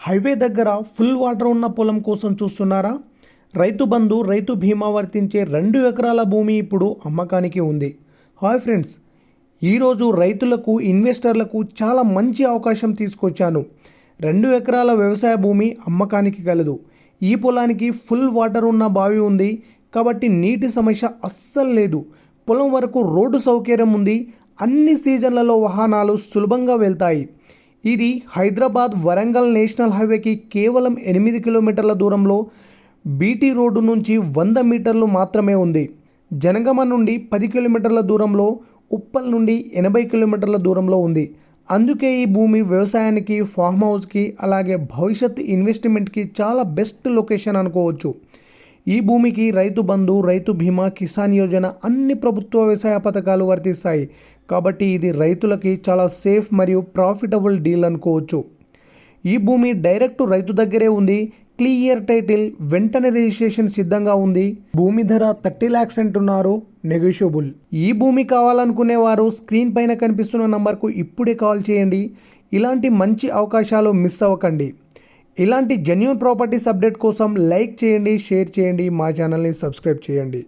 Highway దగ్గర full water ఉన్న పొలం కోసం చూస్తున్నారా? రైతు బంధు రైతు బీమా వర్తించే 2 ఎకరాల భూమి ఇప్పుడు అమ్మకానికి ఉంది. హాయ్ ఫ్రెండ్స్, ఈరోజు రైతులకు ఇన్వెస్టర్లకు చాలా మంచి అవకాశం తీసుకొచ్చాను. 2 ఎకరాల వ్యవసాయ భూమి అమ్మకానికి కలదు. ఈ పొలానికి ఫుల్ వాటర్ ఉన్న బావి ఉంది కాబట్టి నీటి సమస్య అస్సలు లేదు. పొలం వరకు రోడ్డు సౌకర్యం ఉంది. అన్ని సీజన్లలో వాహనాలు సులభంగా వెళ్తాయి. ఇది హైదరాబాద్ వరంగల్ నేషనల్ హైవేకి కేవలం 8 కిలోమీటర్ల దూరంలో, బీటీ రోడ్డు నుంచి 100 మీటర్లు మాత్రమే ఉంది. జనగామ నుండి 10 కిలోమీటర్ల దూరంలో, ఉప్పల్ నుండి 80 కిలోమీటర్ల దూరంలో ఉంది. అందుకే ఈ భూమి వ్యవసాయానికి, ఫామ్ హౌస్కి, అలాగే భవిష్యత్ ఇన్వెస్ట్మెంట్కి చాలా బెస్ట్ లొకేషన్ అనుకోవచ్చు. ఈ భూమికి రైతు బంధు, రైతు బీమా, కిసాన్ యోజన అన్ని ప్రభుత్వ వ్యవసాయ పథకాలు వర్తిస్తాయి. కాబట్టి ఇది రైతులకి చాలా సేఫ్ మరియు ప్రాఫిటబుల్ డీల్ అనుకోవచ్చు. ఈ భూమి డైరెక్ట్ రైతు దగ్గరే ఉంది. క్లియర్ టైటిల్, వెంటనే రిజిస్ట్రేషన్ సిద్ధంగా ఉంది. భూమి ధర 30 lakhs అంటున్నారు, నెగోషియబుల్. ఈ భూమి కావాలనుకునేవారు స్క్రీన్ పైన కనిపిస్తున్న నంబర్కు ఇప్పుడే కాల్ చేయండి. ఇలాంటి మంచి అవకాశాలు మిస్ అవ్వకండి. ఇలాంటి జెన్యూన్ ప్రాపర్టీస్ అప్డేట్ కోసం లైక్ చేయండి, షేర్ చేయండి, మా ఛానల్ని సబ్స్క్రైబ్ చేయండి.